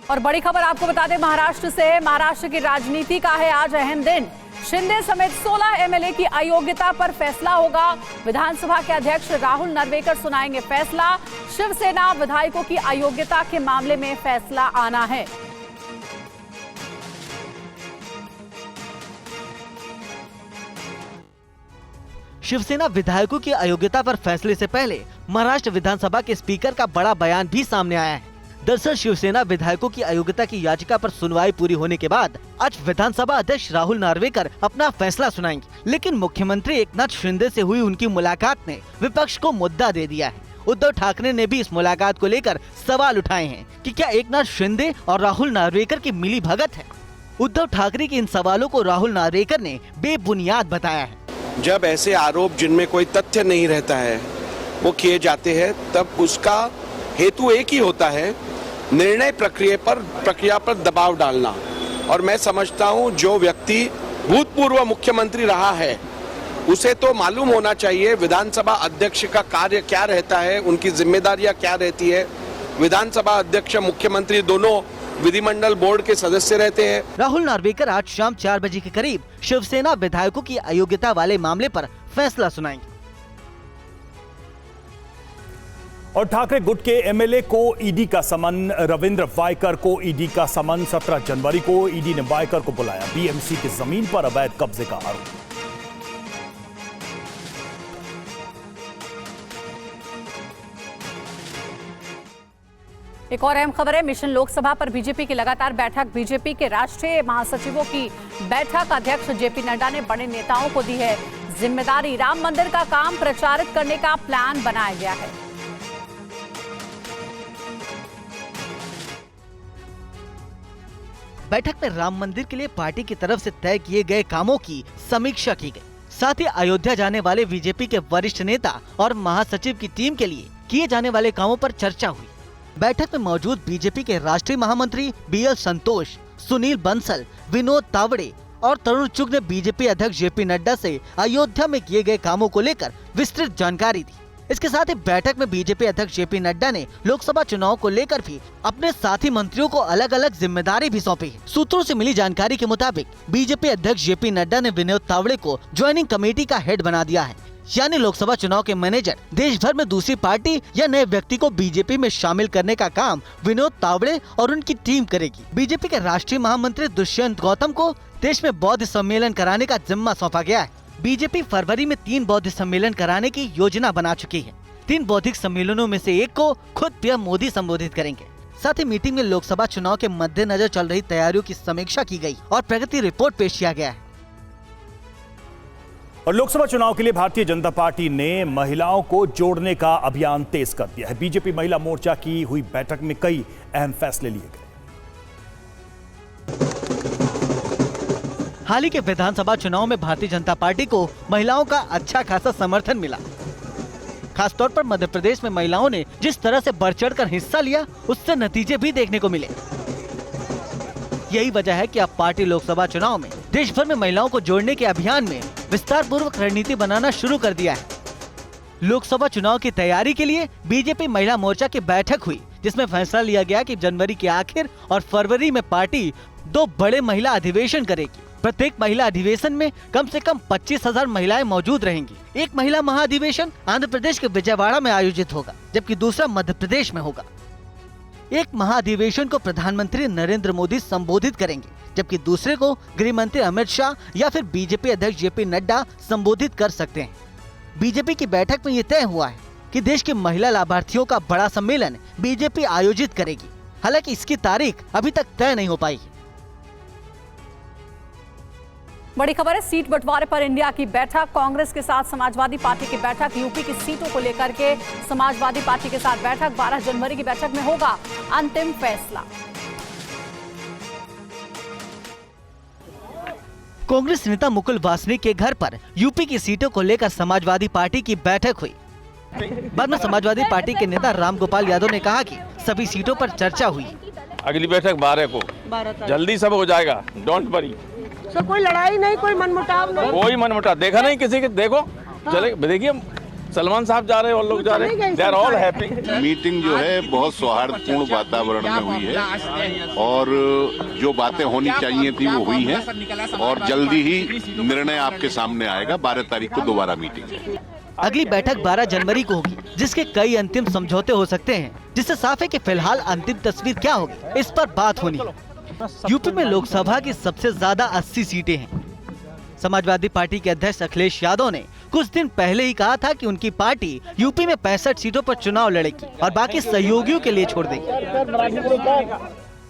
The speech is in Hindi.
और बड़ी खबर आपको बता दें महाराष्ट्र से। महाराष्ट्र की राजनीति का है आज अहम दिन। शिंदे समेत 16 एमएलए की अयोग्यता पर फैसला होगा। विधानसभा के अध्यक्ष राहुल नार्वेकर सुनाएंगे फैसला। शिवसेना विधायकों की अयोग्यता के मामले में फैसला आना है। शिवसेना विधायकों की अयोग्यता पर फैसले से पहले महाराष्ट्र विधानसभा के स्पीकर का बड़ा बयान भी सामने आया है। दरअसल शिवसेना विधायकों की अयोग्यता की याचिका पर सुनवाई पूरी होने के बाद आज विधानसभा अध्यक्ष राहुल नार्वेकर अपना फैसला सुनाएंगे। लेकिन मुख्यमंत्री एकनाथ शिंदे से हुई उनकी मुलाकात ने विपक्ष को मुद्दा दे दिया है। उद्धव ठाकरे ने भी इस मुलाकात को लेकर सवाल उठाए हैं कि क्या एकनाथ शिंदे और राहुल नार्वेकर की मिली भगत है। उद्धव ठाकरे के इन सवालों को राहुल नार्वेकर ने बेबुनियाद बताया है। जब ऐसे आरोप जिनमें कोई तथ्य नहीं रहता है वो किए जाते हैं, तब उसका हेतु एक ही होता है, निर्णय प्रक्रिया पर दबाव डालना। और मैं समझता हूं जो व्यक्ति भूतपूर्व मुख्यमंत्री रहा है उसे तो मालूम होना चाहिए विधानसभा अध्यक्ष का कार्य क्या रहता है, उनकी जिम्मेदारियां क्या रहती है। विधानसभा अध्यक्ष मुख्यमंत्री दोनों विधिमंडल बोर्ड के सदस्य रहते हैं। राहुल नार्वेकर आज शाम 4 बजे के करीब शिवसेना विधायकों की अयोग्यता वाले मामले पर फैसला सुनाएंगे। और ठाकरे गुट के एमएलए को ईडी का समन, रविंद्र वायकर को ईडी का समन। 17 जनवरी को ईडी ने वायकर को बुलाया। बीएमसी की जमीन पर अवैध कब्जे का आरोप। एक और अहम खबर है। मिशन लोकसभा पर बीजेपी की लगातार बैठक। बीजेपी के राष्ट्रीय महासचिवों की बैठक अध्यक्ष जेपी नड्डा ने बड़े नेताओं को दी है जिम्मेदारी। राम मंदिर का काम प्रचारित करने का प्लान बनाया गया है। बैठक में राम मंदिर के लिए पार्टी की तरफ से तय किए गए कामों की समीक्षा की गई। साथ ही अयोध्या जाने वाले बीजेपी के वरिष्ठ नेता और महासचिव की टीम के लिए किए जाने वाले कामों पर चर्चा हुई। बैठक में मौजूद बीजेपी के राष्ट्रीय महामंत्री बीएल संतोष, सुनील बंसल, विनोद तावड़े और तरुण चुग ने बीजेपी अध्यक्ष जेपी नड्डा से अयोध्या में किए गए कामों को लेकर विस्तृत जानकारी दी। इसके साथ ही बैठक में बीजेपी अध्यक्ष जेपी नड्डा ने लोकसभा चुनाव को लेकर भी अपने साथी मंत्रियों को अलग अलग जिम्मेदारी भी सौंपी है। सूत्रों से मिली जानकारी के मुताबिक बीजेपी अध्यक्ष जेपी नड्डा ने विनोद तावड़े को ज्वाइनिंग कमेटी का हेड बना दिया है, यानी लोकसभा चुनाव के मैनेजर। देश भर में दूसरी पार्टी या नए व्यक्ति को बीजेपी में शामिल करने का काम विनोद तावड़े और उनकी टीम करेगी। बीजेपी के राष्ट्रीय महामंत्री दुष्यंत गौतम को देश में बौद्ध सम्मेलन कराने का जिम्मा सौंपा गया है। बीजेपी फरवरी में 3 बौद्ध सम्मेलन कराने की योजना बना चुकी है। 3 बौद्धिक सम्मेलनों में से एक को खुद पीएम मोदी संबोधित करेंगे। साथ ही मीटिंग में लोकसभा चुनाव के मद्देनजर चल रही तैयारियों की समीक्षा की गई और प्रगति रिपोर्ट पेश किया गया है। और लोकसभा चुनाव के लिए भारतीय जनता पार्टी ने महिलाओं को जोड़ने का अभियान तेज कर दिया है। बीजेपी महिला मोर्चा की हुई बैठक में कई अहम फैसले लिए गए। हाल ही के विधानसभा चुनाव में भारतीय जनता पार्टी को महिलाओं का अच्छा खासा समर्थन मिला। खासतौर पर मध्य प्रदेश में महिलाओं ने जिस तरह से बढ़ चढ़कर हिस्सा लिया, उससे नतीजे भी देखने को मिले। यही वजह है कि अब पार्टी लोकसभा चुनाव में देश भर में महिलाओं को जोड़ने के अभियान में विस्तार पूर्वक रणनीति बनाना शुरू कर दिया है। लोकसभा चुनाव की तैयारी के लिए बीजेपी महिला मोर्चा की बैठक हुई, जिसमें फैसला लिया गया कि जनवरी के आखिर और फरवरी में पार्टी 2 बड़े महिला अधिवेशन करेगी। प्रत्येक महिला अधिवेशन में कम से कम 25,000 महिलाएं मौजूद रहेंगी। एक महिला महाधिवेशन आंध्र प्रदेश के विजयवाड़ा में आयोजित होगा, जबकि दूसरा मध्य प्रदेश में होगा। एक महाधिवेशन को प्रधानमंत्री नरेंद्र मोदी संबोधित करेंगे, जबकि दूसरे को गृह मंत्री अमित शाह या फिर बीजेपी अध्यक्ष जेपी नड्डा संबोधित कर सकते हैं। बीजेपी की बैठक में ये तय हुआ है कि देश के महिला लाभार्थियों का बड़ा सम्मेलन बीजेपी आयोजित करेगी। हालांकि इसकी तारीख अभी तक तय नहीं हो पाई है। बड़ी खबर है। सीट बंटवारे पर इंडिया की बैठक। कांग्रेस के साथ समाजवादी पार्टी की बैठक। यूपी की सीटों को लेकर के समाजवादी पार्टी के साथ बैठक। 12 जनवरी की बैठक में होगा अंतिम फैसला। कांग्रेस नेता मुकुल वासनिक के घर पर यूपी की सीटों को लेकर समाजवादी पार्टी की बैठक हुई। बाद में समाजवादी पार्टी के नेता रामगोपाल यादव ने कहा कि सभी सीटों पर चर्चा हुई। अगली बैठक 12 को जल्दी सब हो जाएगा, डोंट वरी। कोई लड़ाई नहीं, कोई मनमुटाव नहीं, कोई मनमुटाव देखा नहीं किसी के। देखो चले देखिए सलमान साहब जा रहे हैं और लोग जा रहे हैं, they are all happy. Meeting जो है बहुत सौहार्दपूर्ण वातावरण में हुई है और जो बातें होनी चाहिए थी वो हुई हैं और जल्दी ही निर्णय आपके सामने आएगा। 12 तारीख को दोबारा मीटिंग है। अगली बैठक 12 जनवरी को होगी, जिसके कई अंतिम समझौते हो सकते हैं, जिससे साफ है कि फिलहाल अंतिम तस्वीर क्या होगी इस पर बात होनी है। यूपी में लोकसभा की सबसे ज्यादा 80 सीटें हैं। समाजवादी पार्टी के अध्यक्ष अखिलेश यादव ने कुछ दिन पहले ही कहा था कि उनकी पार्टी यूपी में 65 सीटों पर चुनाव लड़ेगी और बाकी सहयोगियों के लिए छोड़ देगी।